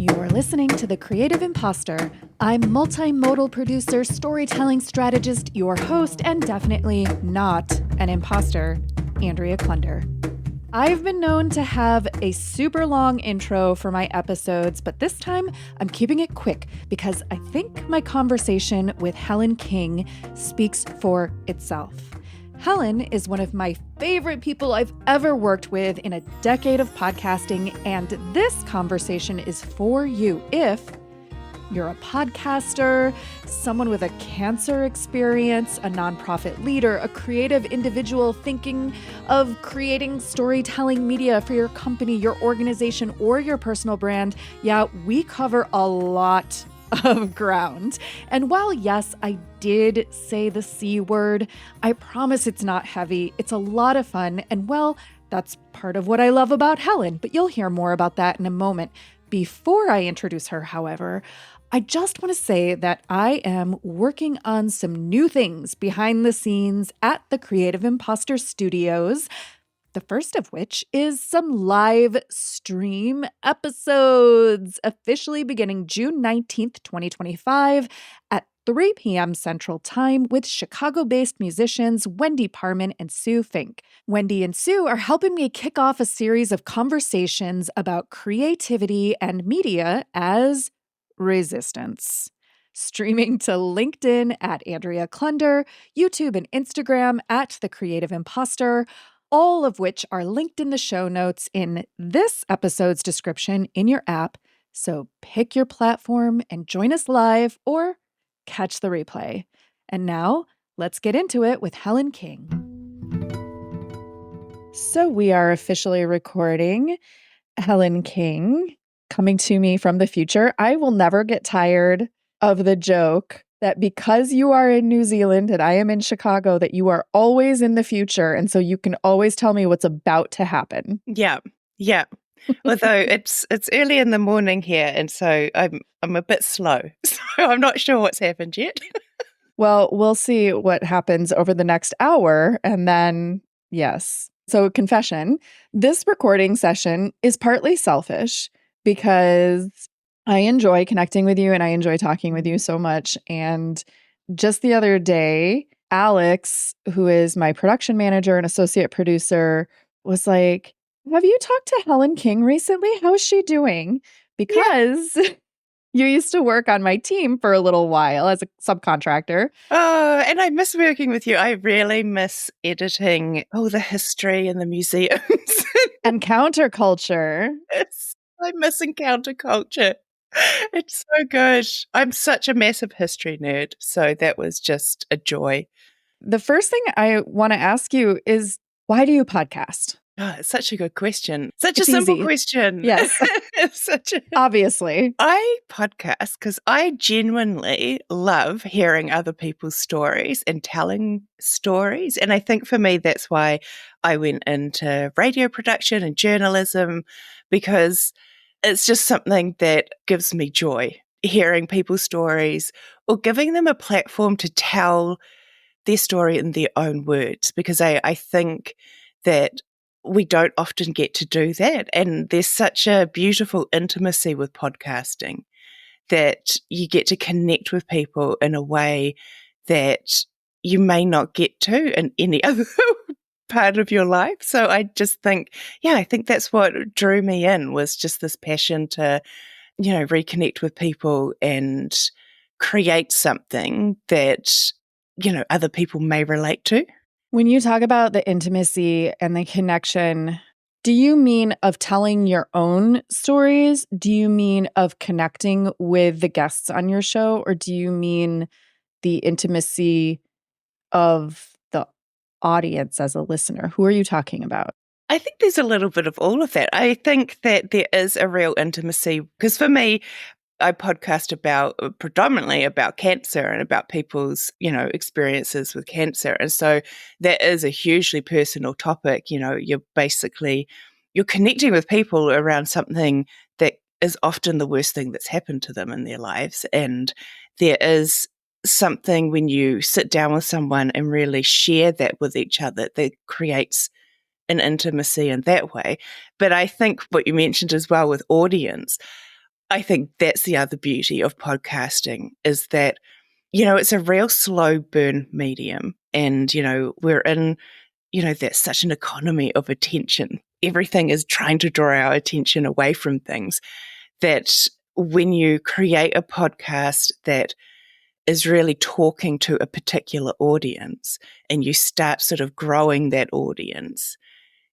You're listening to The Creative Imposter. I'm multimodal producer, storytelling strategist, your host, and definitely not an imposter, Andrea Klunder. I've been known to have a super long intro for my episodes, but this time I'm keeping it quick because I think my conversation with Helen King speaks for itself. Helen is one of my favorite people I've ever worked with in a decade of podcasting, and this conversation is for you if you're a podcaster, someone with a cancer experience, a nonprofit leader, a creative individual thinking of creating storytelling media for your company, your organization, or your personal brand. Yeah, we cover a lot of ground. And while yes, I did say the C word, I promise it's not heavy. It's a lot of fun. And well, that's part of what I love about Helen, but you'll hear more about that in a moment. Before I introduce her, however, I just want to say that I am working on some new things behind the scenes at the Creative Imposter Studios. The first of which is some live stream episodes, officially beginning June 19th, 2025 at 3 p.m. Central Time with Chicago-based musicians Wendy Parman and Sue Fink. Wendy and Sue are helping me kick off a series of conversations about creativity and media as resistance. Streaming to LinkedIn at Andrea Klunder, YouTube and Instagram at The Creative Imposter, all of which are linked in the show notes in this episode's description in your app. So pick your platform and join us live or catch the replay. And now let's get into it with Helen King. So we are officially recording Helen King coming to me from the future. I will never get tired of the joke that because you are in New Zealand and I am in Chicago, that you are always in the future. And so you can always tell me what's about to happen. Yeah. Although it's early in the morning here, and so I'm a bit slow. So I'm not sure what's happened yet. Well, we'll see what happens over the next hour. And then, yes. So confession, this recording session is partly selfish because I enjoy connecting with you and I enjoy talking with you so much. And just the other day, Alex, who is my production manager and associate producer, was like, have you talked to Helen King recently? How's she doing? Because you used to work on my team for a little while as a subcontractor. Oh, and I miss working with you. I really miss editing all the history and the museums. And counterculture. I'm missing counterculture. It's so good. I'm such a massive history nerd, so that was just a joy. The first thing I want to ask you is, why do you podcast? Oh, it's such a good question. It's a simple question. Yes. Obviously. I podcast because I genuinely love hearing other people's stories and telling stories. And I think for me, that's why I went into radio production and journalism, because it's just something that gives me joy, hearing people's stories or giving them a platform to tell their story in their own words, because I think that we don't often get to do that. And there's such a beautiful intimacy with podcasting that you get to connect with people in a way that you may not get to in any other part of your life. So I just think, I think that's what drew me in, was just this passion to, reconnect with people and create something that, other people may relate to. When you talk about the intimacy and the connection, do you mean of telling your own stories? Do you mean of connecting with the guests on your show? Or do you mean the intimacy of the audience as a listener? Who are you talking about? I think there's a little bit of all of that. I think that there is a real intimacy, because for me, I podcast predominantly about cancer and about people's, experiences with cancer. And so that is a hugely personal topic. You're connecting with people around something that is often the worst thing that's happened to them in their lives. And there is something when you sit down with someone and really share that with each other that creates an intimacy in that way. But I think what you mentioned as well with audience, I think that's the other beauty of podcasting is that, it's a real slow burn medium. And, we're in, there's such an economy of attention. Everything is trying to draw our attention away from things that when you create a podcast that is really talking to a particular audience and you start sort of growing that audience,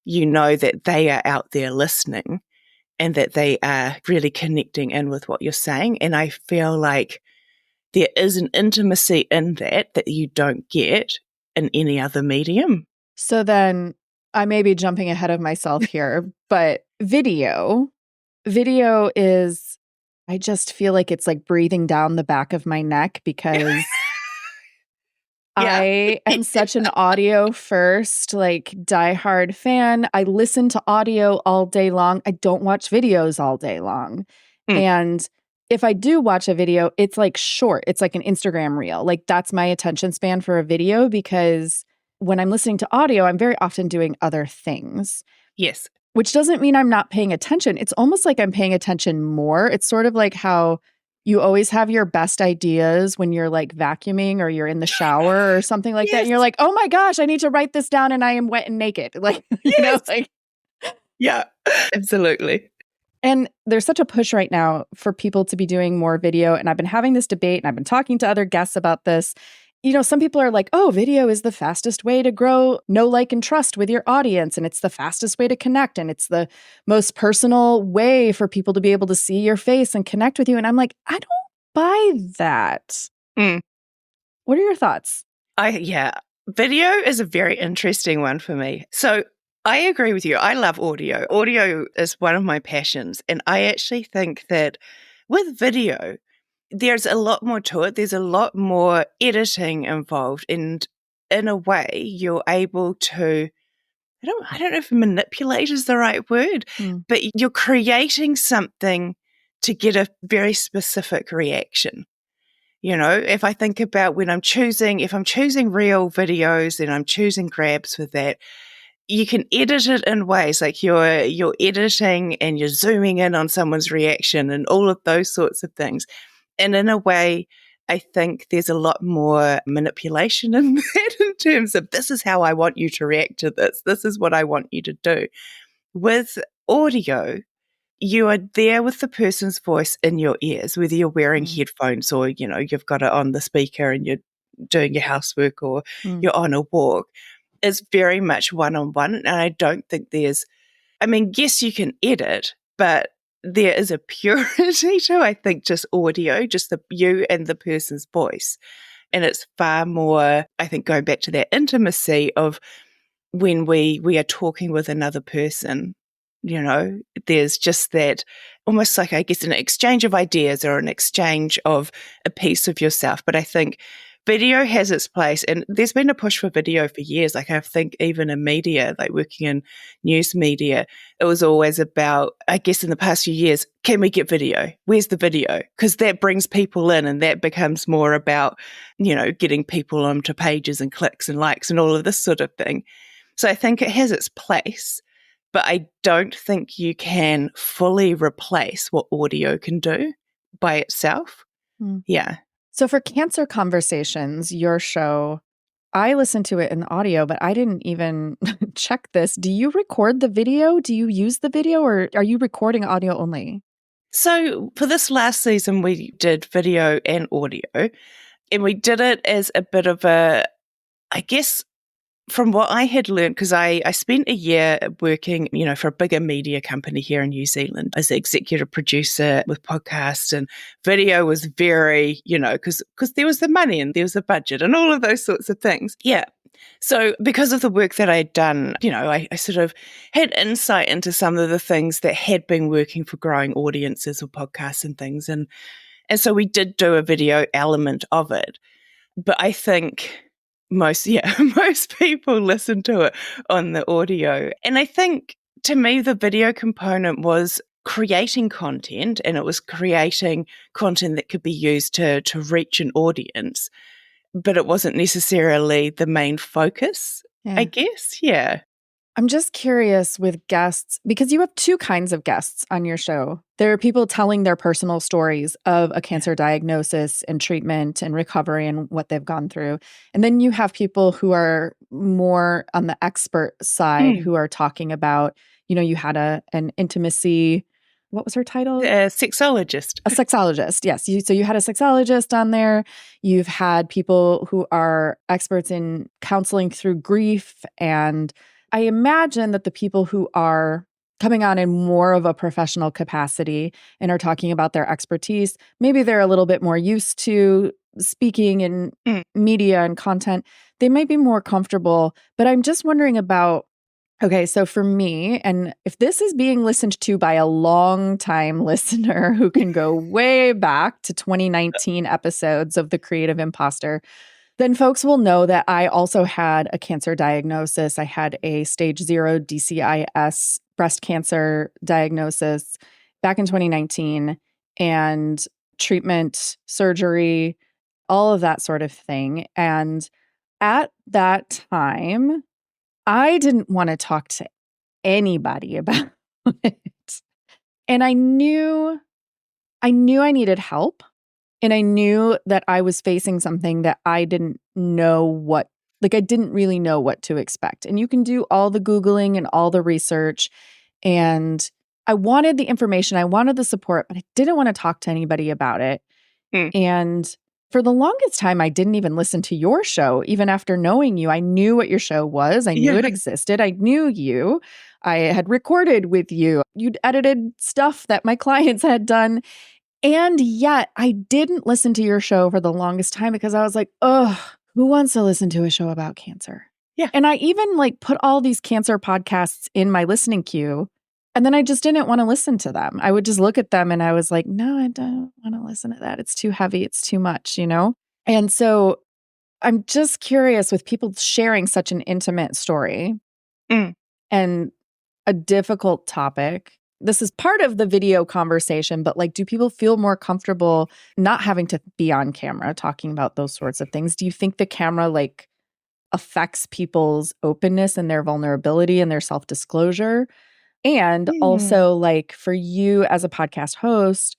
you know that they are out there listening and that they are really connecting in with what you're saying. And I feel like there is an intimacy in that you don't get in any other medium. So then I may be jumping ahead of myself here, but video is, I just feel like it's like breathing down the back of my neck because I am such an audio first, like diehard fan. I listen to audio all day long. I don't watch videos all day long. And if I do watch a video, it's like short. It's like an Instagram reel. Like that's my attention span for a video because when I'm listening to audio, I'm very often doing other things. Yes. Which doesn't mean I'm not paying attention. It's almost like I'm paying attention more. It's sort of like how you always have your best ideas when you're like vacuuming or you're in the shower or something like that. And you're like, oh my gosh, I need to write this down and I am wet and naked. Like, Yeah, absolutely. And there's such a push right now for people to be doing more video. And I've been having this debate and I've been talking to other guests about this. Some people are like, oh, video is the fastest way to grow know, like, and trust with your audience. And it's the fastest way to connect. And it's the most personal way for people to be able to see your face and connect with you. And I'm like, I don't buy that. What are your thoughts? Video is a very interesting one for me. So I agree with you. I love audio. Audio is one of my passions. And I actually think that with video, there's a lot more to it. There's a lot more editing involved. And in a way, you're able to, I don't know if manipulate is the right word, but you're creating something to get a very specific reaction. If I think about if I'm choosing real videos and I'm choosing grabs for that, you can edit it in ways like you're editing and you're zooming in on someone's reaction and all of those sorts of things. And in a way, I think there's a lot more manipulation in that in terms of this is how I want you to react to this. This is what I want you to do. With audio, you are there with the person's voice in your ears, whether you're wearing headphones or, you've got it on the speaker and you're doing your housework or you're on a walk. It's very much one-on-one. And I don't think yes, you can edit, but there is a purity to, I think, just audio, just you and the person's voice. And it's far more, I think, going back to that intimacy of when we are talking with another person, there's just that almost like, I guess, an exchange of ideas or an exchange of a piece of yourself. But I think video has its place, and there's been a push for video for years. Like I think even in media, like working in news media, it was always about, I guess in the past few years, can we get video? Where's the video? Because that brings people in and that becomes more about, getting people onto pages and clicks and likes and all of this sort of thing. So I think it has its place, but I don't think you can fully replace what audio can do by itself. Yeah. So for Cancer Conversations, your show, I listened to it in audio, but I didn't even check this. Do you record the video? Do you use the video, or are you recording audio only? So for this last season, we did video and audio, and we did it as a bit of a, I guess, from what I had learned, because I spent a year working, for a bigger media company here in New Zealand as an executive producer with podcasts, and video was very, because there was the money and there was the budget and all of those sorts of things. Yeah. So because of the work that I'd done, I sort of had insight into some of the things that had been working for growing audiences or podcasts and things. And so we did do a video element of it. But I think most people listen to it on the audio. And I think to me, the video component was creating content, and it was creating content that could be used to reach an audience, but it wasn't necessarily the main focus, I guess. Yeah. I'm just curious with guests, because you have two kinds of guests on your show. There are people telling their personal stories of a cancer diagnosis and treatment and recovery and what they've gone through. And then you have people who are more on the expert side who are talking about, you had an intimacy. What was her title? A sexologist. A sexologist, yes. So you had a sexologist on there. You've had people who are experts in counseling through grief. And I imagine that the people who are coming on in more of a professional capacity and are talking about their expertise, maybe they're a little bit more used to speaking in media and content. They might be more comfortable. But I'm just wondering about, okay, so for me, and if this is being listened to by a long-time listener who can go way back to 2019 episodes of The Creative Imposter, then folks will know that I also had a cancer diagnosis. I had a stage 0 DCIS breast cancer diagnosis back in 2019, and treatment, surgery, all of that sort of thing. And at that time, I didn't want to talk to anybody about it. And I knew I needed help. And I knew that I was facing something that I didn't know I didn't really know what to expect. And you can do all the Googling and all the research. And I wanted the information, I wanted the support, but I didn't want to talk to anybody about it. And for the longest time, I didn't even listen to your show. Even after knowing you, I knew what your show was. I knew it existed. I knew you. I had recorded with you. You'd edited stuff that my clients had done. And yet I didn't listen to your show for the longest time because I was like, oh, who wants to listen to a show about cancer? Yeah. And I even put all these cancer podcasts in my listening queue. And then I just didn't want to listen to them. I would just look at them and I was like, no, I don't want to listen to that. It's too heavy. It's too much, And so I'm just curious, with people sharing such an intimate story and a difficult topic. This is part of the video conversation, but do people feel more comfortable not having to be on camera talking about those sorts of things? Do you think the camera affects people's openness and their vulnerability and their self-disclosure? And also for you as a podcast host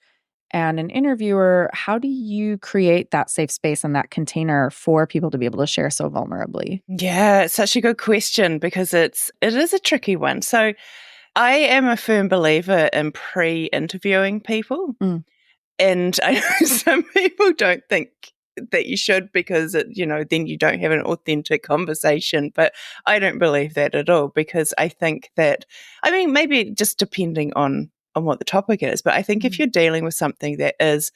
and an interviewer, how do you create that safe space and that container for people to be able to share so vulnerably? Yeah, it's such a good question because it is a tricky one. So I am a firm believer in pre-interviewing people. And I know some people don't think that you should because, then you don't have an authentic conversation. But I don't believe that at all because I think that, maybe just depending on what the topic is, but I think if you're dealing with something that is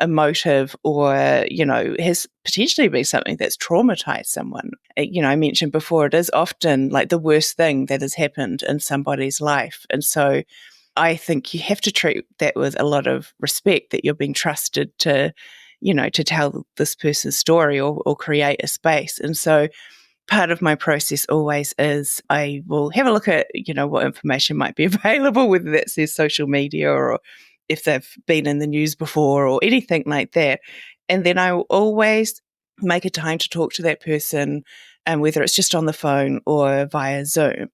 emotive or, has potentially been something that's traumatized someone. I mentioned before, it is often the worst thing that has happened in somebody's life. And so I think you have to treat that with a lot of respect, that you're being trusted to, to tell this person's story or create a space. And so part of my process always is I will have a look at, what information might be available, whether that's their social media or if they've been in the news before or anything like that. And then I will always make a time to talk to that person, and whether it's just on the phone or via Zoom,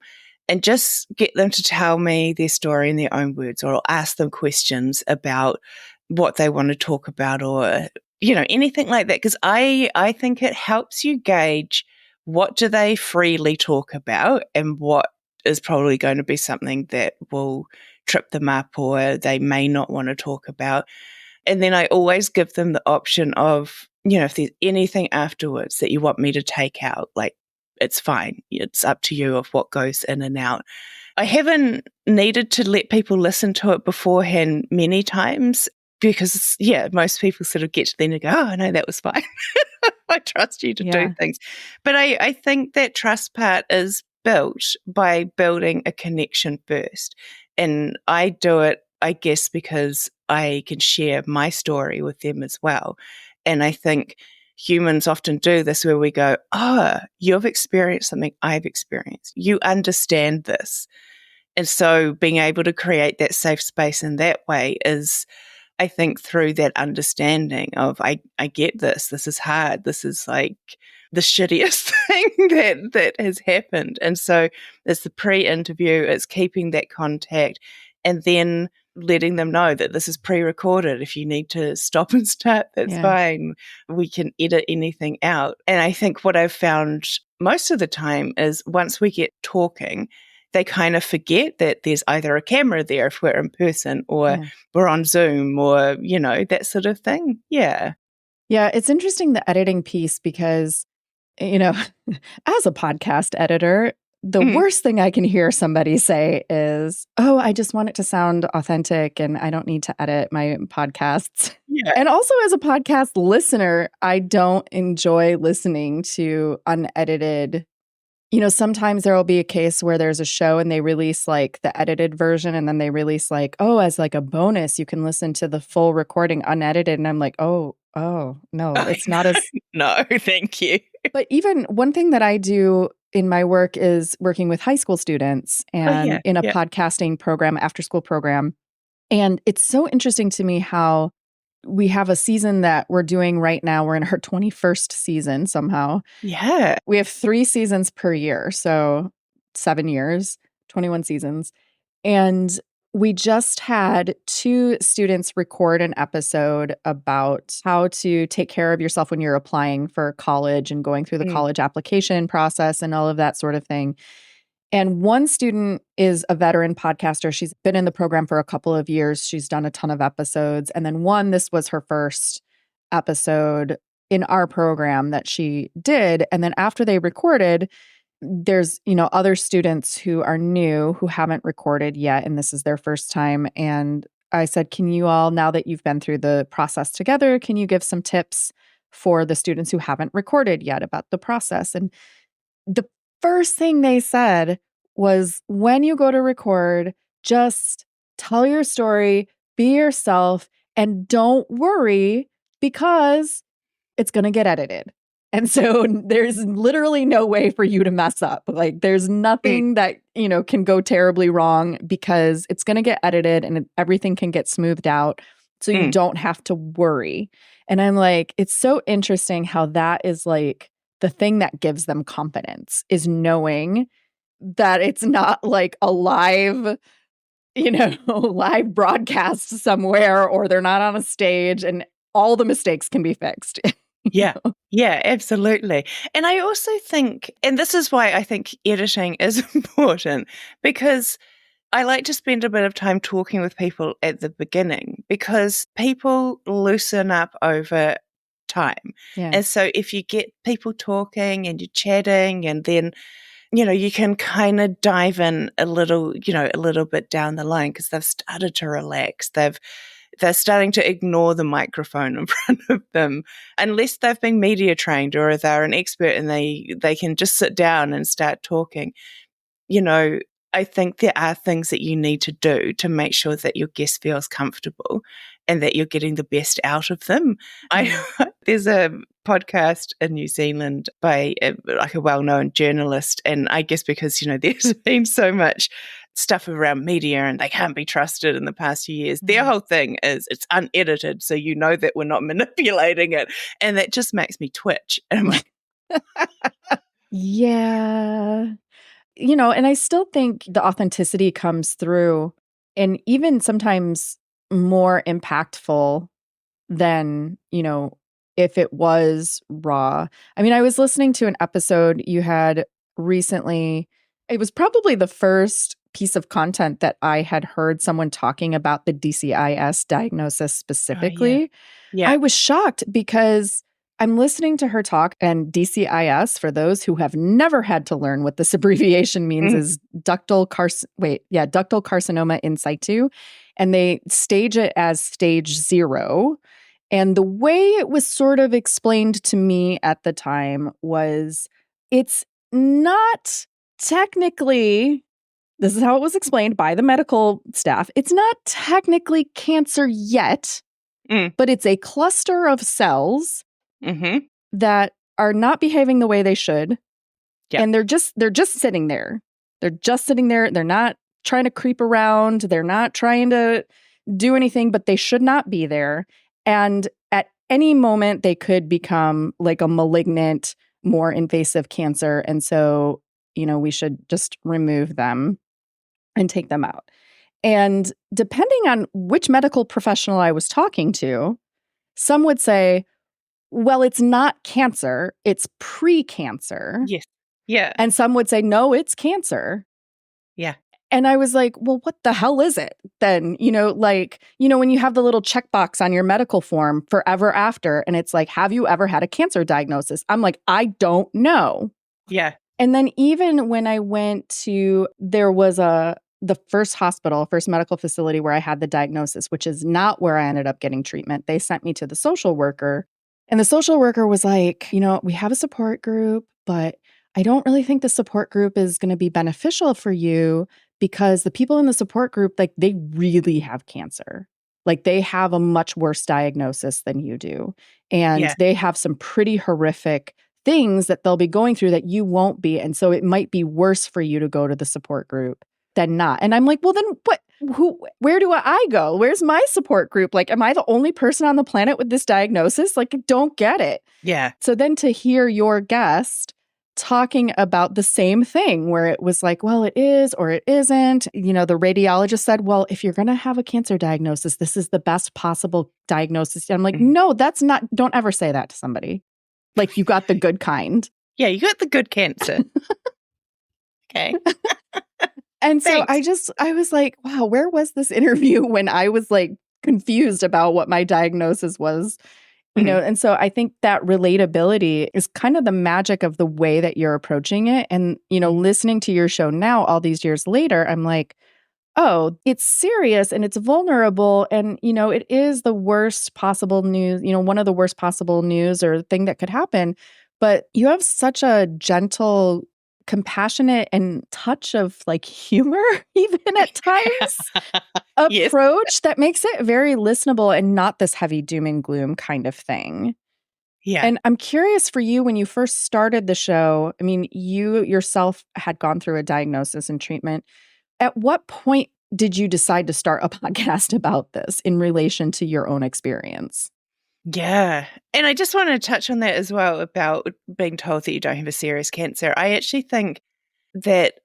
and just get them to tell me their story in their own words, or I'll ask them questions about what they want to talk about or, anything like that. Because I think it helps you gauge what do they freely talk about and what is probably going to be something that will trip them up or they may not want to talk about. And then I always give them the option of, if there's anything afterwards that you want me to take out, it's fine. It's up to you of what goes in and out. I haven't needed to let people listen to it beforehand many times because, most people sort of get to the end and go, oh, no, that was fine. I trust you to do things. But I think that trust part is built by building a connection first. And I do it, I guess, because I can share my story with them as well. And I think humans often do this where we go, oh, you've experienced something I've experienced. You understand this. And so being able to create that safe space in that way is, I think, through that understanding of I get this is hard. This is the shittiest thing that has happened. And so it's the pre-interview, it's keeping that contact, and then letting them know that this is pre-recorded. If you need to stop and start, that's fine. We can edit anything out. And I think what I've found most of the time is once we get talking, they kind of forget that there's either a camera there if we're in person or we're on Zoom or, that sort of thing. Yeah. Yeah, it's interesting, the editing piece, because, as a podcast editor, the worst thing I can hear somebody say is, oh, I just want it to sound authentic and I don't need to edit my podcasts. Yeah. And also as a podcast listener, I don't enjoy listening to unedited. Sometimes there will be a case where there's a show and they release like the edited version, and then they release like, oh, as like a bonus, you can listen to the full recording unedited. And I'm like, oh, no, it's not as. No, thank you. But even one thing that I do in my work is working with high school students and in a podcasting program, after school program. And it's so interesting to me how we have a season that we're doing right now. We're in our 21st season somehow. Yeah. We have 3 seasons per year. So 7 years, 21 seasons. And we just had 2 students record an episode about how to take care of yourself when you're applying for college and going through the college application process and all of that sort of thing. And one student is a veteran podcaster. She's been in the program for a couple of years. She's done a ton of episodes. And then this was her first episode in our program that she did. And then after they recorded, there's, other students who are new, who haven't recorded yet, and this is their first time. And I said, can you all, now that you've been through the process together, can you give some tips for the students who haven't recorded yet about the process? And the first thing they said was, when you go to record, just tell your story, be yourself, and don't worry, because it's going to get edited. And so there's literally no way for you to mess up. Like, there's nothing that, can go terribly wrong, because it's going to get edited and everything can get smoothed out. So you don't have to worry. And I'm like, it's so interesting how that is like the thing that gives them confidence, is knowing that it's not like a live, live broadcast somewhere, or they're not on a stage and all the mistakes can be fixed. Yeah. Yeah, absolutely. And I also think, and this is why I think editing is important, because I like to spend a bit of time talking with people at the beginning, because people loosen up over time. Yeah. And so if you get people talking and you're chatting, and then, you can kind of dive in a little bit down the line, because they've started to relax. They're starting to ignore the microphone in front of them, unless they've been media trained or they're an expert and they can just sit down and start talking. I think there are things that you need to do to make sure that your guest feels comfortable and that you're getting the best out of them. There's a podcast in New Zealand by a well-known journalist, and I guess because, there's been so much stuff around media and they can't be trusted in the past few years. Their whole thing is it's unedited, so that we're not manipulating it. And that just makes me twitch. And I'm like, yeah. And I still think the authenticity comes through, and even sometimes more impactful than, if it was raw. I mean, I was listening to an episode you had recently. It was probably the first piece of content that I had heard someone talking about the DCIS diagnosis specifically. Yeah. I was shocked, because I'm listening to her talk, and DCIS, for those who have never had to learn what this abbreviation means, is ductal carcinoma in situ, and they stage it as stage 0. And the way it was sort of explained to me at the time was, it's not technically, this is how it was explained by the medical staff, it's not technically cancer yet, but it's a cluster of cells that are not behaving the way they should. Yeah. And they're just sitting there. They're just sitting there. They're not trying to creep around. They're not trying to do anything, but they should not be there. And at any moment, they could become like a malignant more invasive cancer. And so, we should just remove them and take them out. And depending on which medical professional I was talking to, some would say, well, it's not cancer, it's pre-cancer. Yes. Yeah. And some would say, no, it's cancer. Yeah. And I was like, well, what the hell is it then? When you have the little checkbox on your medical form forever after, and it's like, have you ever had a cancer diagnosis? I'm like, I don't know. Yeah. And then even when I went to, there was the first medical facility where I had the diagnosis, which is not where I ended up getting treatment. They sent me to the social worker, and the social worker was like, we have a support group, but I don't really think the support group is going to be beneficial for you because the people in the support group, like, they really have cancer. Like, they have a much worse diagnosis than you do. And they have some pretty horrific things that they'll be going through that you won't be. And so it might be worse for you to go to the support group than not. And I'm like, well, then what? Where do I go? Where's my support group? Like, am I the only person on the planet with this diagnosis? Like, I don't get it. Yeah. So then to hear your guest talking about the same thing where it was like, well, it is or it isn't. The radiologist said, well, if you're going to have a cancer diagnosis, this is the best possible diagnosis. And I'm like, no, that's not, don't ever say that to somebody. Like, you got the good kind. Yeah, you got the good cancer. Okay. And so I was like, wow, where was this interview when I was like confused about what my diagnosis was? And so I think that relatability is kind of the magic of the way that you're approaching it. And, listening to your show now, all these years later, I'm like, oh, it's serious and it's vulnerable. And, it is the worst possible news, one of the worst possible news or thing that could happen. But you have such a gentle, compassionate and touch of like humor, even at times, approach that makes it very listenable and not this heavy doom and gloom kind of thing. Yeah. And I'm curious for you, when you first started the show, I mean, you yourself had gone through a diagnosis and treatment. At what point did you decide to start a podcast about this in relation to your own experience? Yeah. And I just want to touch on that as well about being told that you don't have a serious cancer. I actually think that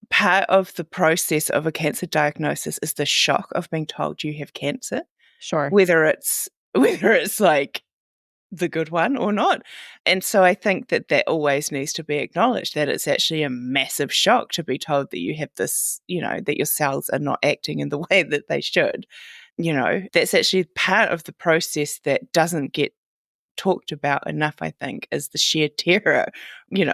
part of the process of a cancer diagnosis is the shock of being told you have cancer. Sure. Whether it's like the good one or not. And so I think that always needs to be acknowledged, that it's actually a massive shock to be told that you have this, that your cells are not acting in the way that they should. That's actually part of the process that doesn't get talked about enough, I think, is the sheer terror,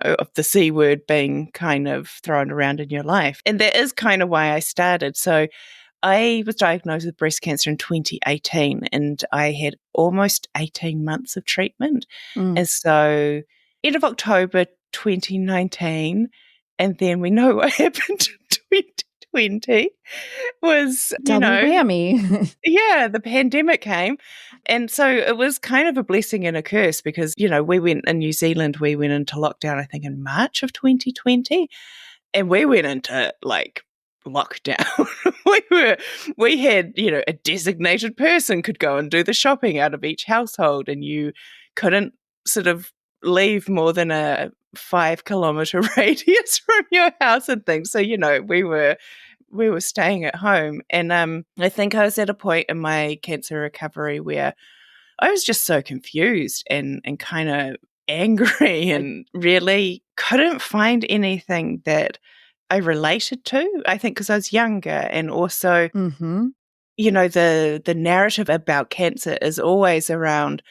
of the C word being kind of thrown around in your life. And that is kind of why I started. So I was diagnosed with breast cancer in 2018 and I had almost 18 months of treatment. And so end of October 2019, and then we know what happened in 2020 was, double whammy. Yeah, the pandemic came. And so it was kind of a blessing and a curse because, we went in New Zealand, we went into lockdown, I think in March of 2020, and we went into like lockdown. we had, a designated person could go and do the shopping out of each household, and you couldn't sort of leave more than a 5-kilometer radius from your house and things. So, we were staying at home. And I think I was at a point in my cancer recovery where I was just so confused and kind of angry and really couldn't find anything that I related to. I think because I was younger, and also, the narrative about cancer is always around,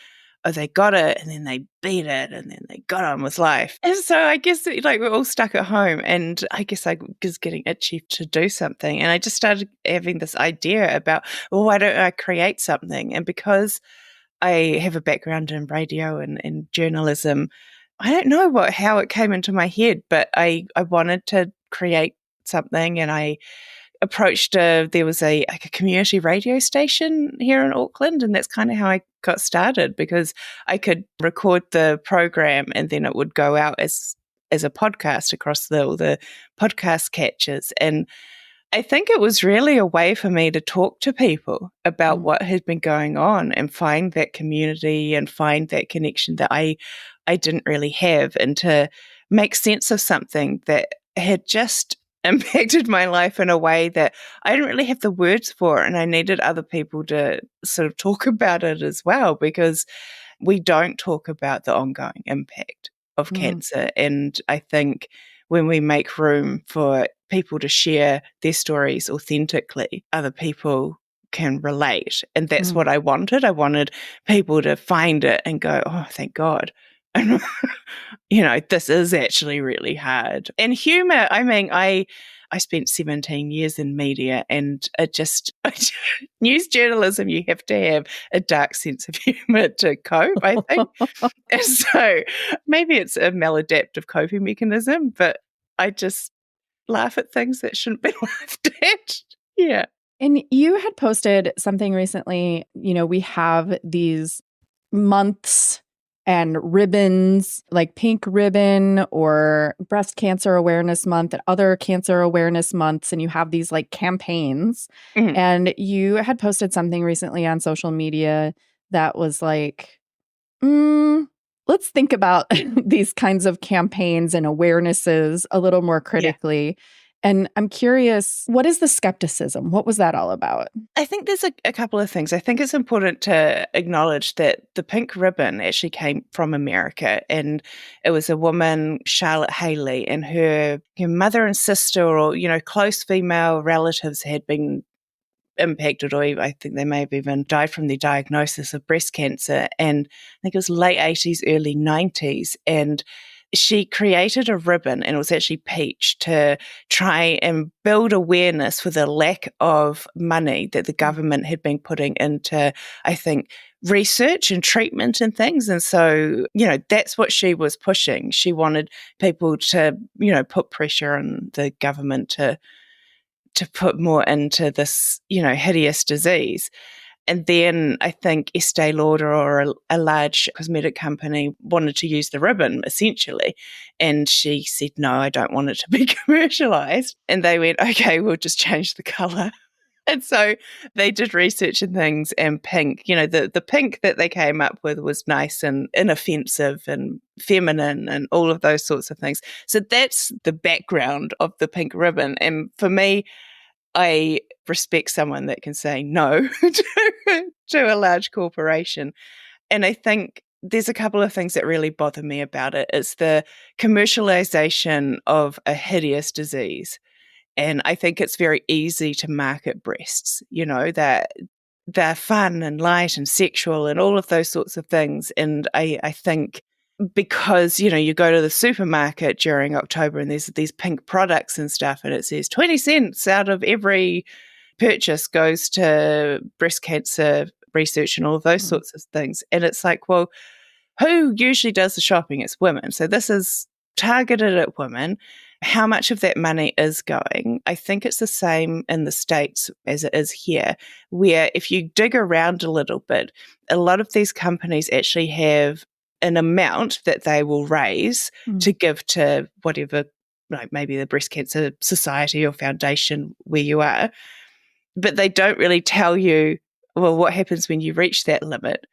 oh, they got it and then they beat it and then they got on with life. And so I guess we're all stuck at home, and I guess I was getting itchy to do something. And I just started having this idea about, well, why don't I create something? And because I have a background in radio and journalism, I don't know how it came into my head, but I wanted to create something, and I approached there was a community radio station here in Auckland, and that's kind of how I got started, because I could record the program and then it would go out as a podcast across the podcast catches. And I think it was really a way for me to talk to people about what had been going on and find that community and find that connection that I I didn't really have, and to make sense of something that had just impacted my life in a way that I didn't really have the words for, and I needed other people to sort of talk about it as well, because we don't talk about the ongoing impact of cancer. And I think when we make room for people to share their stories authentically, other people can relate. And that's what I wanted. I wanted people to find it and go, oh, thank God. And, this is actually really hard. And humor, I mean, I spent 17 years in media, and it just, news journalism, you have to have a dark sense of humor to cope, I think. And so maybe it's a maladaptive coping mechanism, but I just laugh at things that shouldn't be laughed at. Yeah. And you had posted something recently, we have these months and ribbons, like Pink Ribbon or Breast Cancer Awareness Month and other cancer awareness months. And you have these like campaigns. Mhm. And you had posted something recently on social media that was like, let's think about these kinds of campaigns and awarenesses a little more critically. And I'm curious, what is the skepticism? What was that all about? I think there's a couple of things. I think it's important to acknowledge that the pink ribbon actually came from America, and it was a woman, Charlotte Haley, and her mother and sister, or, close female relatives had been impacted, or I think they may have even died from the diagnosis of breast cancer. And I think it was late 80s, early 90s. And she created a ribbon, and it was actually peach, to try and build awareness for the lack of money that the government had been putting into, I think, research and treatment and things. And so, that's what she was pushing. She wanted people to, put pressure on the government to put more into this, hideous disease. And then I think Estee Lauder, or a large cosmetic company, wanted to use the ribbon, essentially. And she said, no, I don't want it to be commercialized. And they went, okay, we'll just change the color. And so they did research and things, and pink, the pink that they came up with was nice and inoffensive and feminine and all of those sorts of things. So that's the background of the pink ribbon. And for me, I respect someone that can say no to a large corporation. And I think there's a couple of things that really bother me about it. It's the commercialization of a hideous disease. And I think it's very easy to market breasts, that they're fun and light and sexual and all of those sorts of things. And I think because, you go to the supermarket during October and there's these pink products and stuff, and it says 20 cents out of every purchase goes to breast cancer research and all of those sorts of things. And it's like, well, who usually does the shopping? It's women. So this is targeted at women. How much of that money is going? I think it's the same in the States as it is here, where if you dig around a little bit, a lot of these companies actually have an amount that they will raise to give to whatever, like maybe the Breast Cancer Society or foundation where you are. But they don't really tell you, well, what happens when you reach that limit?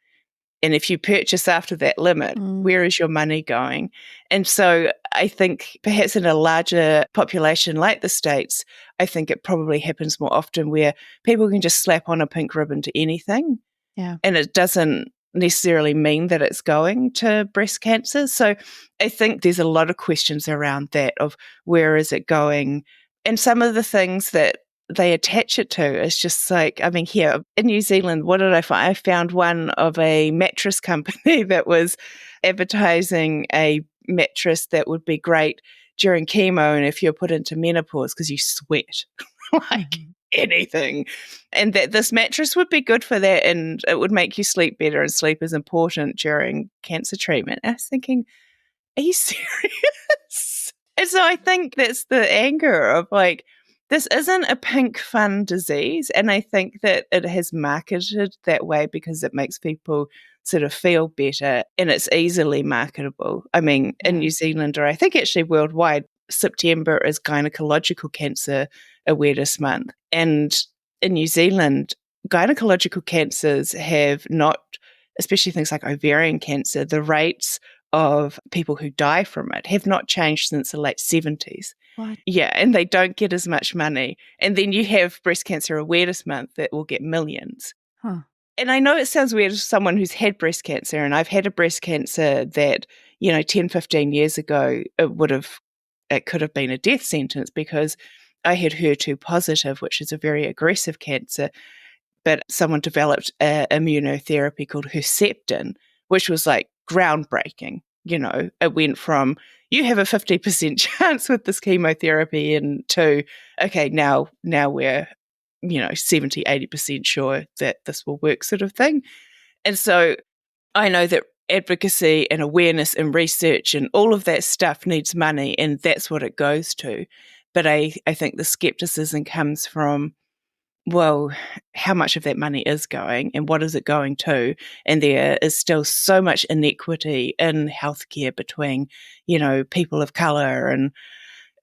And if you purchase after that limit, where is your money going? And so I think perhaps in a larger population like the States, I think it probably happens more often where people can just slap on a pink ribbon to anything. Yeah. And it doesn't necessarily mean that it's going to breast cancer. So I think there's a lot of questions around that, of where is it going? And some of the things that they attach it to is just like, I mean, here in New Zealand, what did I find? I found one of a mattress company that was advertising a mattress that would be great during chemo and if you're put into menopause because you sweat like anything, and that this mattress would be good for that and it would make you sleep better, and sleep is important during cancer treatment. And I was thinking, are you serious? And so I think that's the anger of like, this isn't a pink fun disease. And I think that it has marketed that way because it makes people sort of feel better and it's easily marketable. I mean, in New Zealand, or I think actually worldwide, September is Gynecological Cancer Awareness Month. And in New Zealand, gynecological cancers have not, especially things like ovarian cancer, the rates of people who die from it have not changed since the late 70s. What? Yeah, and they don't get as much money. And then you have Breast Cancer Awareness Month that will get millions. Huh. And I know it sounds weird as someone who's had breast cancer, and I've had a breast cancer that, 10, 15 years ago, it could have been a death sentence because I had HER2 positive, which is a very aggressive cancer. But someone developed immunotherapy called Herceptin, which was like groundbreaking. It went from you have a 50% chance with this chemotherapy and to, okay, now we're 70, 80% sure that this will work sort of thing. And so I know that advocacy and awareness and research and all of that stuff needs money, and that's what it goes to. But I think the skepticism comes from, well, how much of that money is going and what is it going to? And there is still so much inequity in healthcare between, people of color. And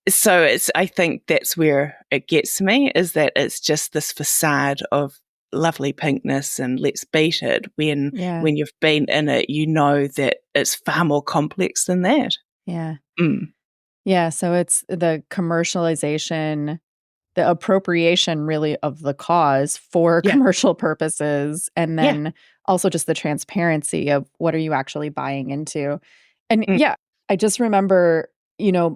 so I think that's where it gets me, is that it's just this facade of lovely pinkness and let's beat it when you've been in it, you know that it's far more complex than that. Yeah. Mm. Yeah. So it's the commercialization, the appropriation really of the cause for commercial purposes. And then also just the transparency of what are you actually buying into. And I just remember,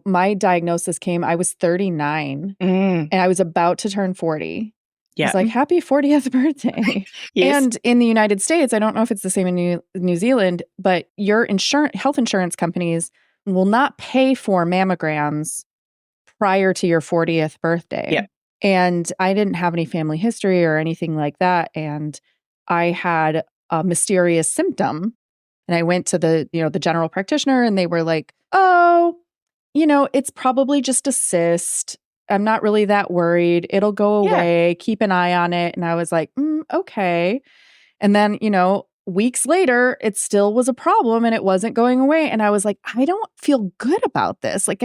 my diagnosis came, I was 39 and I was about to turn 40. Yeah. It's like, happy 40th birthday. Yes. And in the United States, I don't know if it's the same in New Zealand, but your health insurance companies will not pay for mammograms prior to your 40th birthday. Yeah. And I didn't have any family history or anything like that. And I had a mysterious symptom. And I went to the general practitioner and they were like, oh, it's probably just a cyst. I'm not really that worried. It'll go away. Keep an eye on it. And I was like, okay. And then, weeks later, it still was a problem and it wasn't going away. And I was like, I don't feel good about this. Like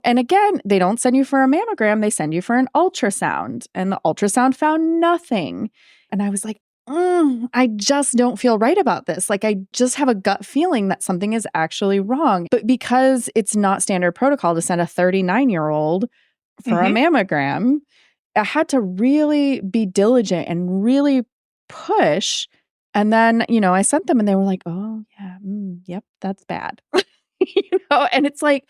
and again, they don't send you for a mammogram. They send you for an ultrasound. And the ultrasound found nothing. And I was like, I just don't feel right about this. Like, I just have a gut feeling that something is actually wrong. But because it's not standard protocol to send a 39-year-old for a mammogram, I had to really be diligent and really push. And then, I sent them and they were like, oh, yeah, yep, that's bad. And it's like,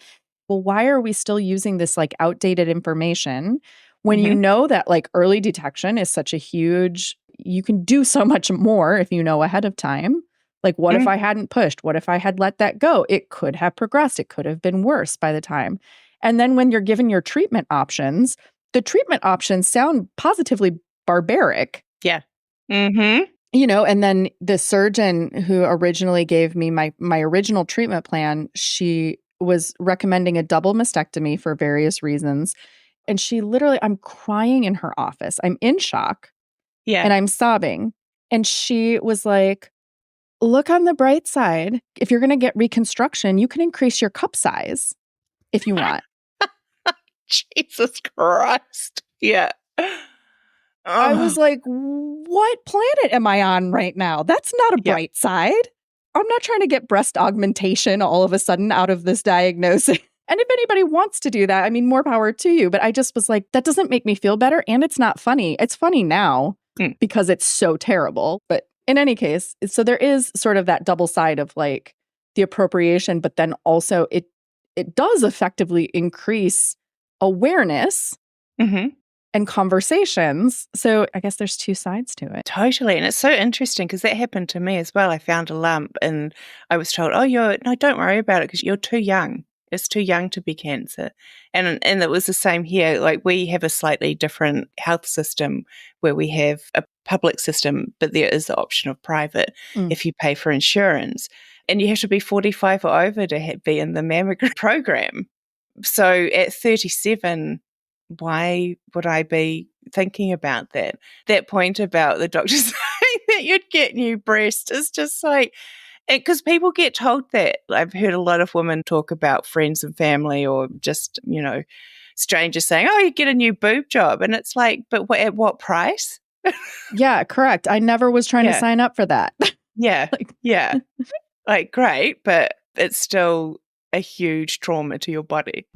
well, why are we still using this like outdated information when you know that like early detection is such a huge, you can do so much more if you know ahead of time. Like, what if I hadn't pushed? What if I had let that go? It could have progressed. It could have been worse by the time. And then when you're given your treatment options, the treatment options sound positively barbaric. Yeah. And then the surgeon who originally gave me my original treatment plan, she was recommending a double mastectomy for various reasons. And she literally, I'm crying in her office. I'm in shock. Yeah. And I'm sobbing. And she was like, look on the bright side. If you're going to get reconstruction, you can increase your cup size if you want. Jesus Christ. Yeah. I was like, what planet am I on right now? That's not a bright side. I'm not trying to get breast augmentation all of a sudden out of this diagnosis. And if anybody wants to do that, I mean, more power to you. But I just was like, that doesn't make me feel better. And it's not funny. It's funny now because it's so terrible. But in any case, so there is sort of that double side of like the appropriation, but then also it does effectively increase awareness and conversations. So I guess there's two sides to it. Totally. And it's so interesting because that happened to me as well. I found a lump and I was told, no, don't worry about it because you're too young. It's too young to be cancer. And it was the same here. Like, we have a slightly different health system where we have a public system, but there is the option of private if you pay for insurance. And you have to be 45 or over to be in the mammogram program. So at 37, why would I be thinking about that? That point about the doctor saying that you'd get new breasts is just like, because people get told that. I've heard a lot of women talk about friends and family or just, strangers saying, oh, you get a new boob job. And it's like, but at what price? Yeah, correct. I never was trying to sign up for that. Yeah. like great, but it's still a huge trauma to your body.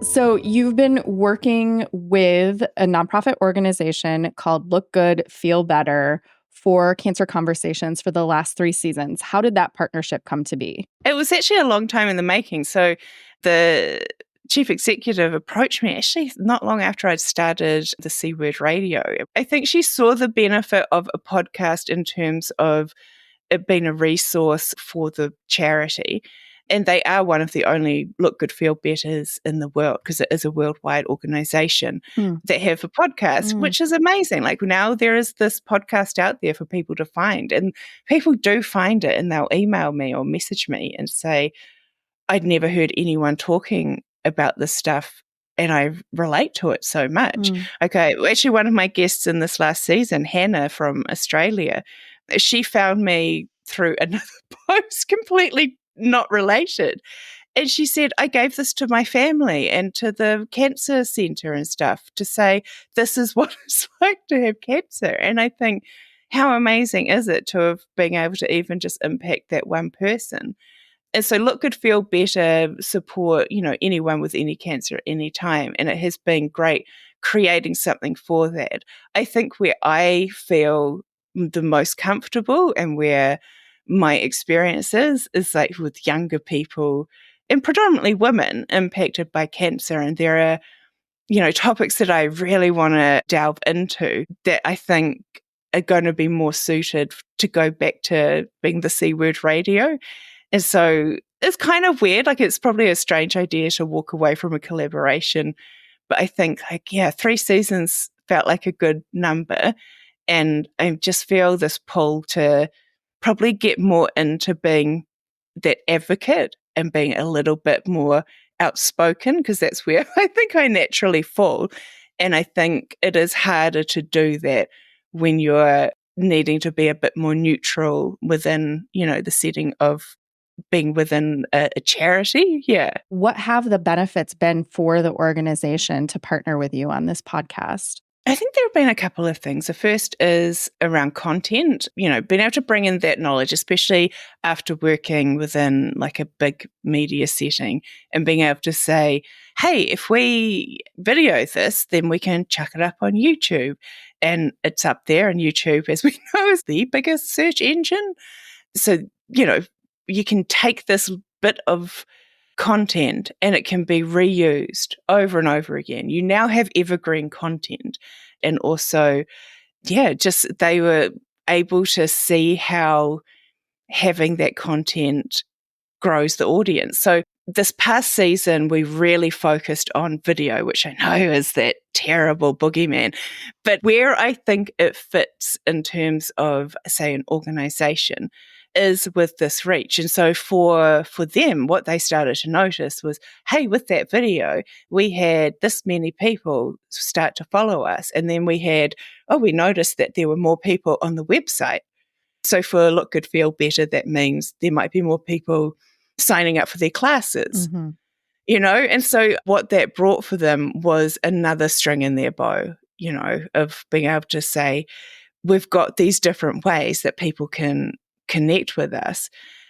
So you've been working with a nonprofit organization called Look Good, Feel Better for Cancer Conversations for the last 3 seasons. How did that partnership come to be? It was actually a long time in the making. So the chief executive approached me actually not long after I'd started the C Word Radio. I think she saw the benefit of a podcast in terms of it being a resource for the charity. And they are one of the only Look Good, Feel Betters in the world, because it is a worldwide organization that have a podcast, which is amazing. Like now there is this podcast out there for people to find, and people do find it and they'll email me or message me and say, I'd never heard anyone talking about this stuff and I relate to it so much. Okay, actually one of my guests in this last season, Hannah from Australia, she found me through another post completely not related. And she said, I gave this to my family and to the cancer center and stuff to say, this is what it's like to have cancer. And I think, how amazing is it to have been able to even just impact that one person? And so Look Good, Feel Better support, anyone with any cancer at any time. And it has been great creating something for that. I think where I feel the most comfortable and where my experience is like with younger people and predominantly women impacted by cancer. And there are, topics that I really want to delve into that I think are going to be more suited to go back to being the C Word Radio. And so it's kind of weird. Like it's probably a strange idea to walk away from a collaboration. But I think 3 seasons felt like a good number. And I just feel this pull to probably get more into being that advocate and being a little bit more outspoken, because that's where I think I naturally fall. And I think it is harder to do that when you're needing to be a bit more neutral within, the setting of being within a charity. Yeah. What have the benefits been for the organization to partner with you on this podcast? I think there have been a couple of things. The first is around content, being able to bring in that knowledge, especially after working within like a big media setting, and being able to say, hey, if we video this, then we can chuck it up on YouTube. And it's up there, and YouTube, as we know, is the biggest search engine. So, you can take this bit of content and it can be reused over and over again. You now have evergreen content. And also, just they were able to see how having that content grows the audience. So this past season, we really focused on video, which I know is that terrible boogeyman. But where I think it fits in terms of, say, an organization is with this reach. And so for them, what they started to notice was, hey, with that video, we had this many people start to follow us. And then we noticed that there were more people on the website. So for Look Good, Feel Better, that means there might be more people signing up for their classes, and so what that brought for them was another string in their bow, of being able to say, we've got these different ways that people can connect with us.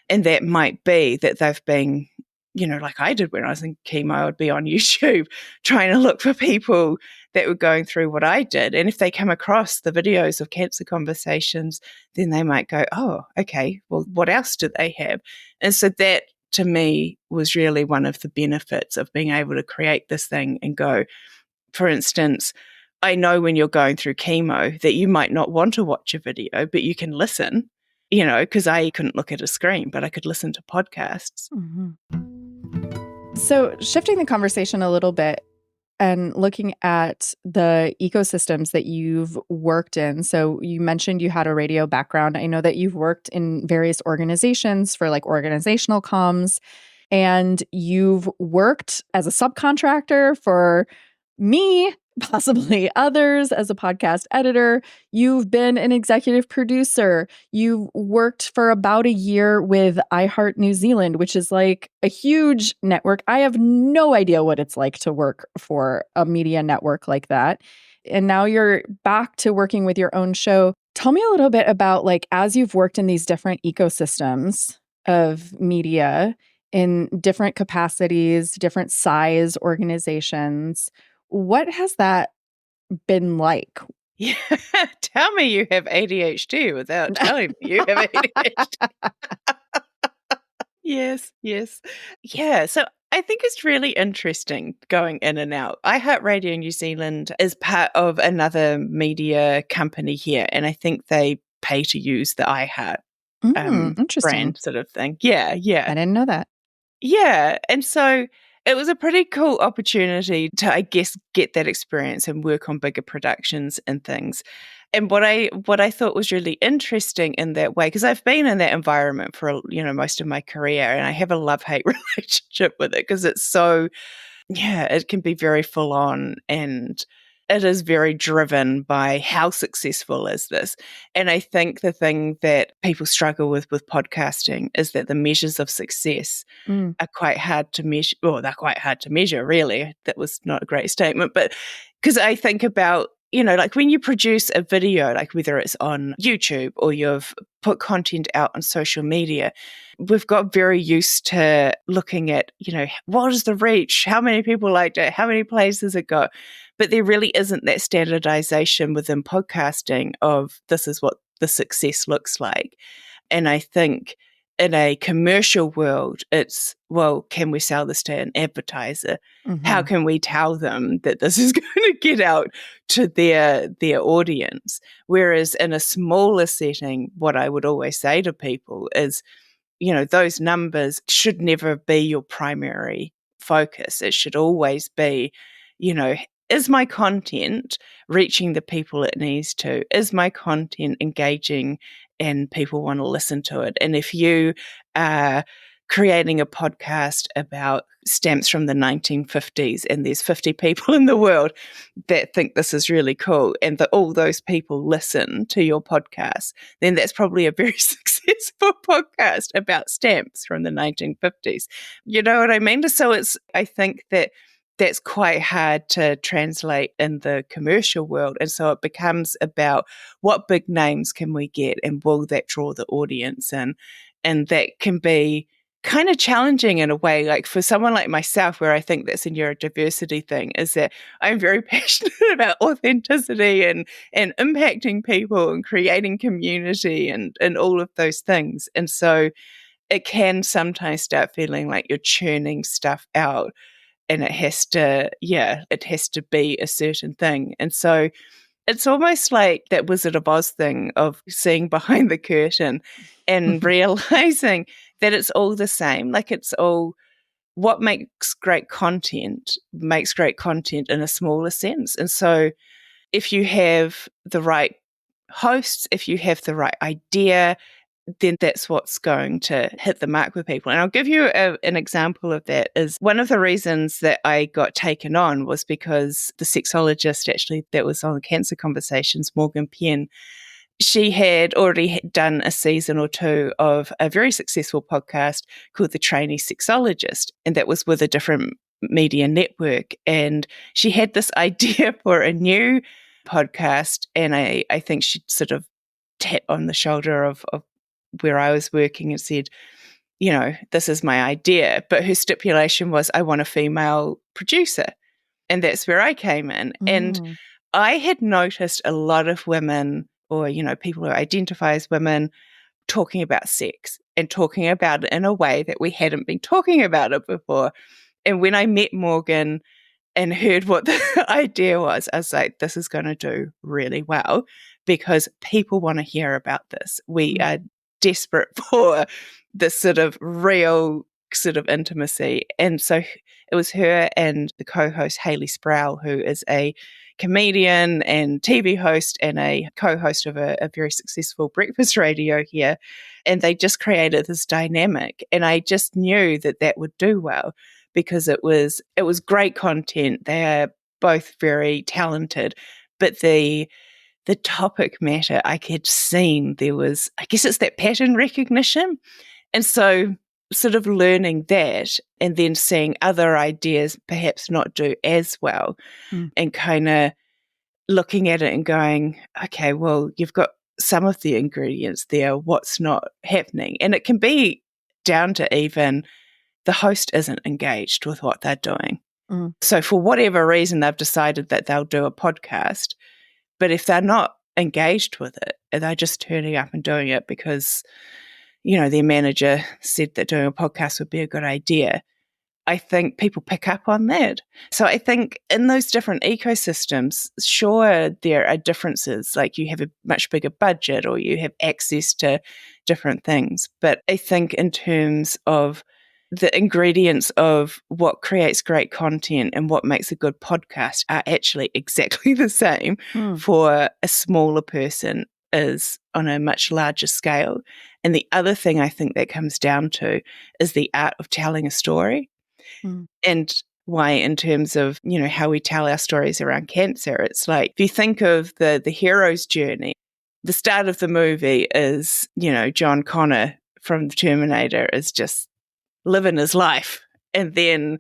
And that might be that they've been, like I did when I was in chemo, I would be on YouTube trying to look for people that were going through what I did. And if they come across the videos of Cancer Conversations, then they might go, oh, okay, well, what else do they have? And so that, to me, was really one of the benefits of being able to create this thing and go, for instance, I know when you're going through chemo that you might not want to watch a video, but you can listen, because I couldn't look at a screen, but I could listen to podcasts. So shifting the conversation a little bit and looking at the ecosystems that you've worked in. So you mentioned you had a radio background. I know that you've worked in various organizations for like organizational comms, and you've worked as a subcontractor for me, possibly others, as a podcast editor. You've been an executive producer. You've worked for about a year with iHeart New Zealand, which is like a huge network. I have no idea what it's like to work for a media network like that. And now you're back to working with your own show. Tell me a little bit about, like, as you've worked in these different ecosystems of media in different capacities, different size organizations, what has that been like? Yeah. Tell me you have ADHD without telling me you have ADHD. Yes, yes. Yeah, so I think it's really interesting going in and out. iHeartRadio New Zealand is part of another media company here, and I think they pay to use the iHeart Interesting. brand sort of thing. Yeah, yeah. I didn't know that. Yeah, and so it was a pretty cool opportunity to, I guess, get that experience and work on bigger productions and things. And what I thought was really interesting in that way, because I've been in that environment for most of my career, and I have a love-hate relationship with it because it's so it can be very full on, and it is very driven by how successful is this. And I think the thing that people struggle with podcasting is that the measures of success Mm. are quite hard to measure. Well, they're quite hard to measure, really. That was not a great statement, but because I think about, like when you produce a video, like whether it's on YouTube or you've put content out on social media, we've got very used to looking at, what is the reach? How many people liked it? How many plays does it got? But there really isn't that standardization within podcasting of this is what the success looks like. And I think in a commercial world, it's, well, can we sell this to an advertiser? How Mhm. can we tell them that this is going to get out to their audience? Whereas in a smaller setting, what I would always say to people is, those numbers should never be your primary focus. It should always be, is my content reaching the people it needs to? Is my content engaging and people want to listen to it? And if you are creating a podcast about stamps from the 1950s and there's 50 people in the world that think this is really cool and that all those people listen to your podcast, then that's probably a very successful podcast about stamps from the 1950s. You know what I mean? So I think that's quite hard to translate in the commercial world. And so it becomes about what big names can we get and will that draw the audience in? And that can be kind of challenging in a way, like for someone like myself, where I think that's a neurodiversity thing, is that I'm very passionate about authenticity and impacting people and creating community and all of those things. And so it can sometimes start feeling like you're churning stuff out and it has to be a certain thing. And so it's almost like that Wizard of Oz thing of seeing behind the curtain and realizing that it's all the same. Like it's all what makes great content in a smaller sense. And so if you have the right hosts, if you have the right idea, then that's what's going to hit the mark with people. And I'll give you an example of that. Is one of the reasons that I got taken on was because the sexologist actually that was on Cancer Conversations, Morgan Penn, she had already done a season or two of a very successful podcast called The Trainee Sexologist, and that was with a different media network. And she had this idea for a new podcast, and I think she sort of tapped on the shoulder of where I was working and said, this is my idea. But her stipulation was, I want a female producer. And that's where I came in. And Mm. I had noticed a lot of women or, people who identify as women talking about sex and talking about it in a way that we hadn't been talking about it before. And when I met Morgan and heard what the idea was, I was like, this is going to do really well because people want to hear about this. We are desperate for this sort of real sort of intimacy. And so it was her and the co-host Hayley Sproul, who is a comedian and TV host and a co-host of a very successful breakfast radio here. And they just created this dynamic. And I just knew that would do well because it was great content. They are both very talented, but the topic matter, I had seen there was, I guess it's that pattern recognition. And so sort of learning that and then seeing other ideas perhaps not do as well and kind of looking at it and going, okay, well, you've got some of the ingredients there, what's not happening. And it can be down to even the host isn't engaged with what they're doing. So for whatever reason, they've decided that they'll do a podcast, but if they're not engaged with it, and they're just turning up and doing it because, their manager said that doing a podcast would be a good idea, I think people pick up on that. So I think in those different ecosystems, sure, there are differences, like you have a much bigger budget or you have access to different things. But I think in terms of the ingredients of what creates great content and what makes a good podcast are actually exactly the same for a smaller person as on a much larger scale. And the other thing I think that comes down to is the art of telling a story. And why, in terms of, how we tell our stories around cancer, it's like, if you think of the hero's journey, the start of the movie is, John Connor from the Terminator is just living his life. And then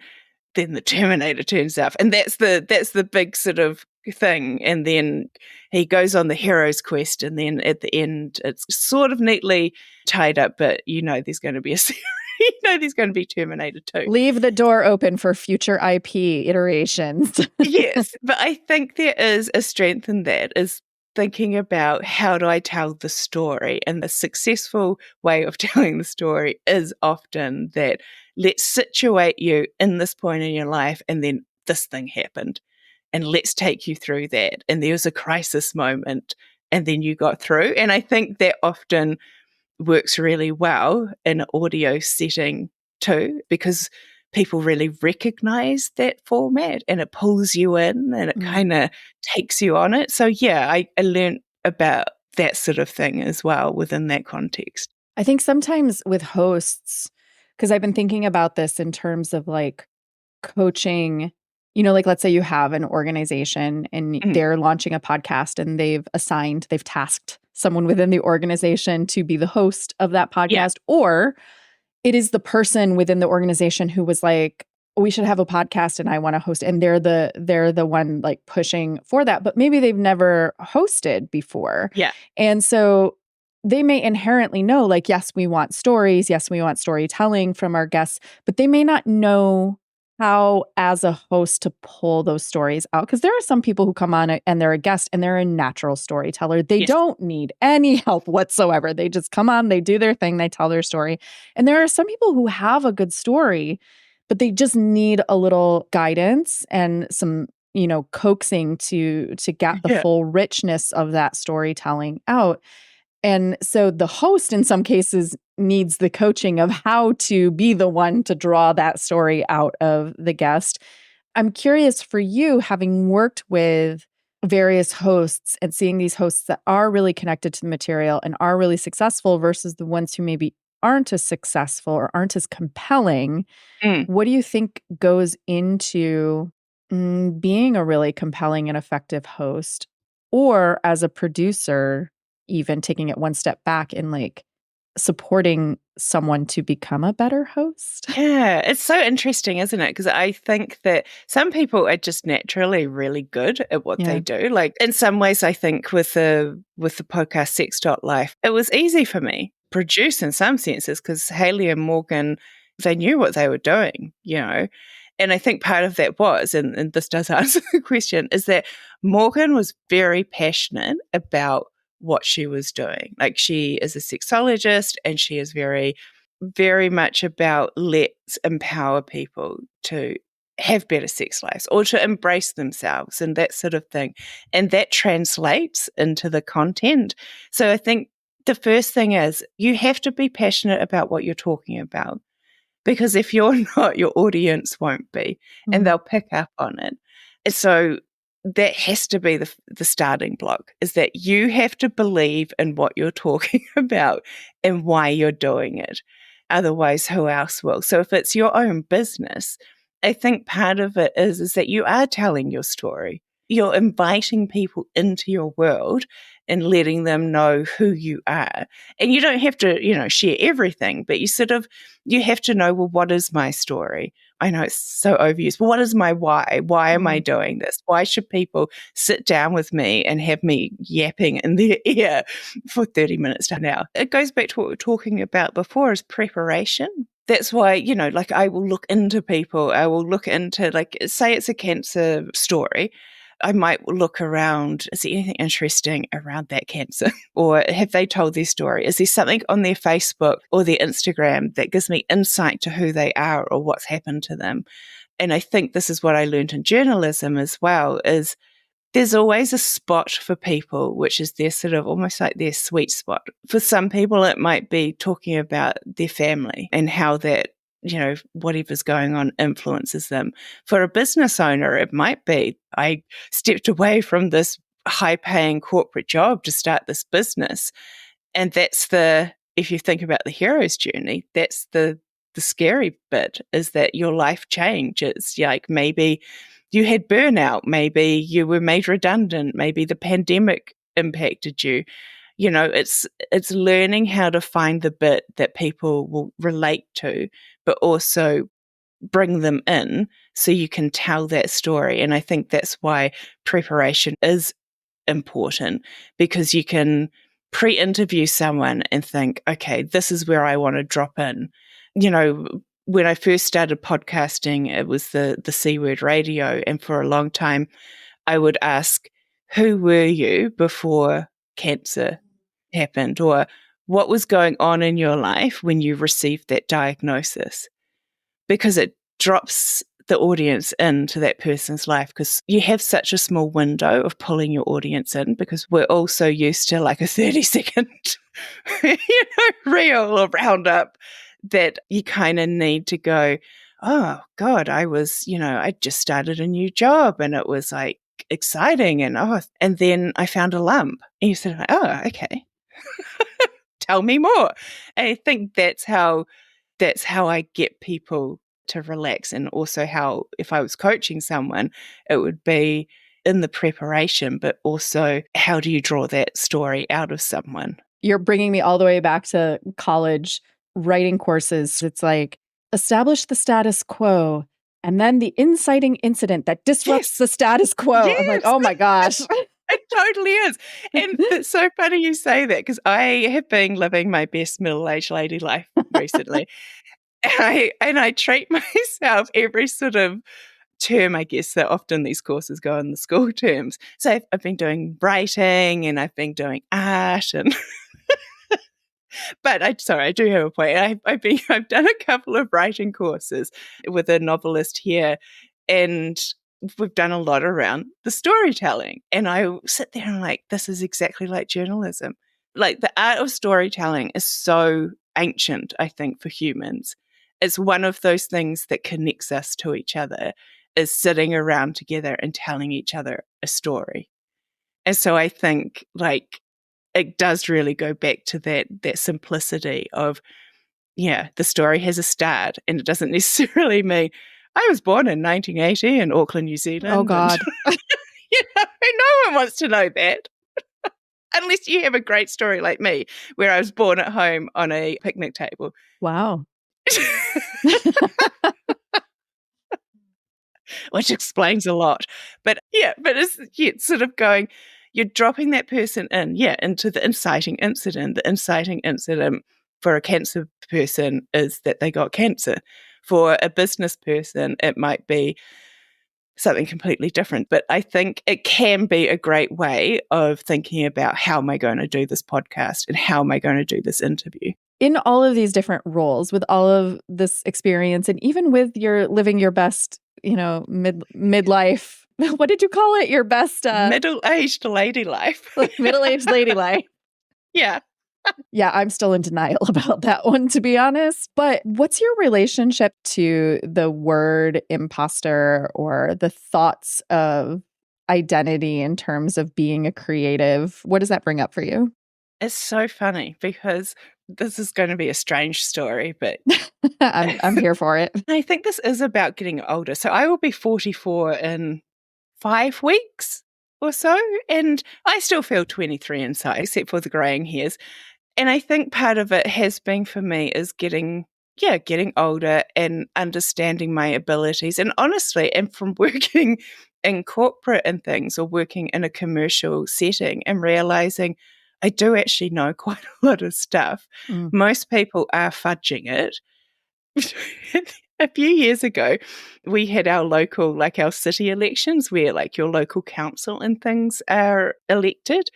the Terminator turns up. And that's the big sort of thing. And then he goes on the hero's quest. And then at the end, it's sort of neatly tied up, but there's going to be a series. There's going to be Terminator 2. Leave the door open for future IP iterations. Yes, but I think there is a strength in that, is thinking about how do I tell the story? And the successful way of telling the story is often that, let's situate you in this point in your life, and then this thing happened. And let's take you through that. And there was a crisis moment, and then you got through. And I think that often works really well in an audio setting too, because people really recognize that format and it pulls you in and it kind of takes you on it. So yeah, I learned about that sort of thing as well within that context. I think sometimes with hosts, because I've been thinking about this in terms of like coaching, like let's say you have an organization and they're launching a podcast and they've tasked someone within the organization to be the host of that podcast, or it is the person within the organization who was like, we should have a podcast and I want to host, and they're the one like pushing for that, but maybe they've never hosted before. Yeah. And so they may inherently know, like, yes, we want stories, yes, we want storytelling from our guests, but they may not know how as a host to pull those stories out. Because there are some people who come on and they're a guest and they're a natural storyteller. They don't need any help whatsoever. They just come on, they do their thing, they tell their story. And there are some people who have a good story, but they just need a little guidance and some, coaxing to get the full richness of that storytelling out. And so the host in some cases needs the coaching of how to be the one to draw that story out of the guest. I'm curious for you, having worked with various hosts and seeing these hosts that are really connected to the material and are really successful versus the ones who maybe aren't as successful or aren't as compelling. What do you think goes into being a really compelling and effective host, or as a producer, even taking it one step back and like supporting someone to become a better host? Yeah, it's so interesting, isn't it? Because I think that some people are just naturally really good at what they do. Like in some ways, I think with the podcast Sex Life, it was easy for me to produce in some senses because Haley and Morgan, they knew what they were doing, And I think part of that was, and this does answer the question, is that Morgan was very passionate about what she was doing. Like, she is a sexologist and she is very, very much about let's empower people to have better sex lives or to embrace themselves and that sort of thing. And that translates into the content. So I think the first thing is you have to be passionate about what you're talking about, because if you're not, your audience won't be, and they'll pick up on it. And so that has to be the starting block, is that you have to believe in what you're talking about and why you're doing it. Otherwise, who else will? So if it's your own business, I think part of it is that you are telling your story. You're inviting people into your world and letting them know who you are. And you don't have to, share everything, but you have to know, well, what is my story? I know it's so overused, but what is my why? Why am I Mm. doing this? Why should people sit down with me and have me yapping in their ear for 30 minutes to an hour? It goes back to what we were talking about before, is preparation. That's why, like I will look into people. I will look into, like, say it's a cancer story. I might look around, is there anything interesting around that cancer? Or have they told their story? Is there something on their Facebook or their Instagram that gives me insight to who they are or what's happened to them? And I think this is what I learned in journalism as well, is there's always a spot for people, which is their sort of almost like their sweet spot. For some people, it might be talking about their family and how that, whatever's going on influences them. For a business owner, it might be, I stepped away from this high-paying corporate job to start this business. And that's if you think about the hero's journey, that's the scary bit, is that your life changes. Like, maybe you had burnout, maybe you were made redundant, maybe the pandemic impacted you. It's learning how to find the bit that people will relate to, but also bring them in so you can tell that story. And I think that's why preparation is important, because you can pre-interview someone and think, okay, this is where I want to drop in. When I first started podcasting, it was the C word radio. And for a long time, I would ask, who were you before cancer happened? Or what was going on in your life when you received that diagnosis? Because it drops the audience into that person's life, because you have such a small window of pulling your audience in, because we're all so used to like a 30-second reel or roundup, that you kind of need to go, oh God, I just started a new job and it was like exciting, and then I found a lump. And you said, oh, okay. Tell me more. And I think that's how I get people to relax. And also how, if I was coaching someone, it would be in the preparation, but also how do you draw that story out of someone? You're bringing me all the way back to college writing courses. It's like, establish the status quo and then the inciting incident that disrupts the status quo. Yes. I'm like, oh my gosh. It totally is. And it's so funny you say that, because I have been living my best middle-aged lady life recently. And I treat myself every sort of term, I guess, that often these courses go in the school terms. So I've been doing writing and I've been doing art, and but I do have a point. I've done a couple of writing courses with a novelist here, and we've done a lot around the storytelling. And I sit there and I'm like, this is exactly like journalism. Like, the art of storytelling is so ancient, I think, for humans. It's one of those things that connects us to each other, is sitting around together and telling each other a story. And so I think, like, it does really go back to that simplicity of, yeah, the story has a start, and it doesn't necessarily mean I was born in 1980 in Auckland, New Zealand. Oh God. And, no one wants to know that. Unless you have a great story like me, where I was born at home on a picnic table. Wow. Which explains a lot. But it's sort of going, you're dropping that person into the inciting incident. The inciting incident for a cancer person is that they got cancer. For a business person, it might be something completely different. But I think it can be a great way of thinking about, how am I going to do this podcast and how am I going to do this interview? In all of these different roles, with all of this experience, and even with your living your best, midlife, what did you call it? Your best middle-aged lady life. Middle-aged lady life. Yeah. Yeah, I'm still in denial about that one, to be honest. But what's your relationship to the word imposter, or the thoughts of identity in terms of being a creative? What does that bring up for you? It's so funny, because this is going to be a strange story, but I'm here for it. I think this is about getting older. So I will be 44 in 5 weeks or so, and I still feel 23 inside, except for the graying hairs. And I think part of it has been, for me, is getting getting older and understanding my abilities. And honestly, and from working in corporate and things or working in a commercial setting and realizing I do actually know quite a lot of stuff. Most people are fudging it. A few years ago, we had our local, like our city elections where like your local council and things are elected.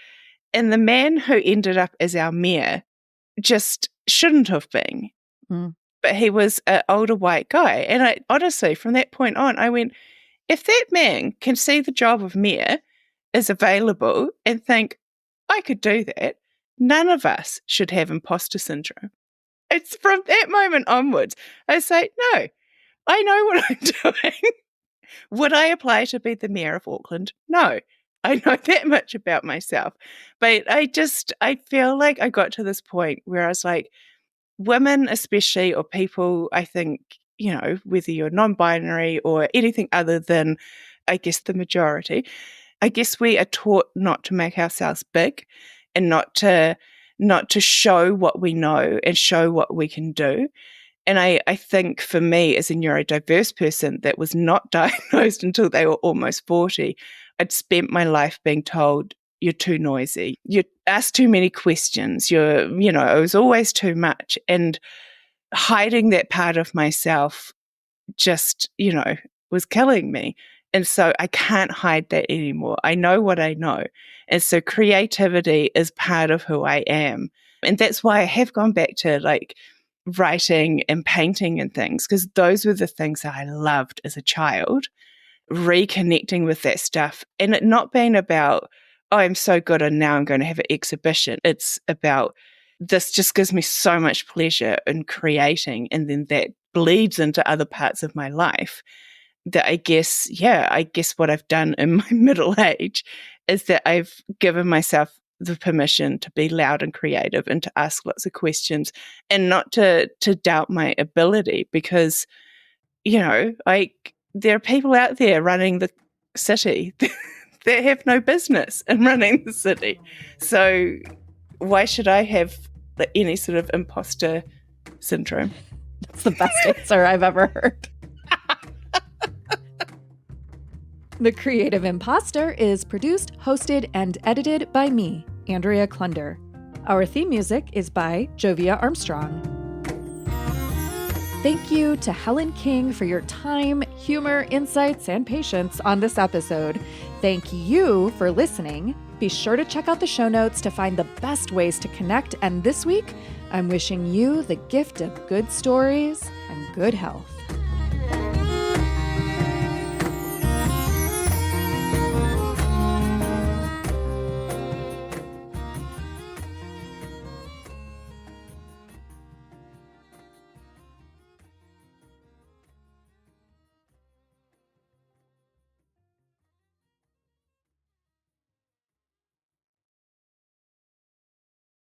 And the man who ended up as our mayor just shouldn't have been. But he was an older white guy. And I honestly, from that point on, I went, if that man can see the job of mayor is available and think, I could do that, none of us should have imposter syndrome. It's from that moment onwards, I say, no, I know what I'm doing. Would I apply to be the mayor of Auckland? No. I know that much about myself. But I feel like I got to this point where I was like, women especially, or people, I think, whether you're non-binary or anything other than, I guess, the majority, I guess we are taught not to make ourselves big and not to show what we know and show what we can do. And I think for me as a neurodiverse person that was not diagnosed until they were almost 40, I'd spent my life being told, you're too noisy, you ask too many questions, it was always too much. And hiding that part of myself just, was killing me. And so I can't hide that anymore. I know what I know. And so creativity is part of who I am. And that's why I have gone back to like writing and painting and things, because those were the things that I loved as a child, reconnecting with that stuff and it not being about, oh, I'm so good and now I'm going to have an exhibition. It's about, this just gives me so much pleasure in creating, and then that bleeds into other parts of my life. That I guess what I've done in my middle age is that I've given myself the permission to be loud and creative and to ask lots of questions and not to doubt my ability, because, there are people out there running the city that have no business in running the city. So why should I have any sort of imposter syndrome? That's the best answer I've ever heard. The Creative Imposter is produced, hosted, and edited by me, Andrea Klunder. Our theme music is by Jovia Armstrong. Thank you to Helen King for your time, humor, insights, and patience on this episode. Thank you for listening. Be sure to check out the show notes to find the best ways to connect. And this week, I'm wishing you the gift of good stories and good health.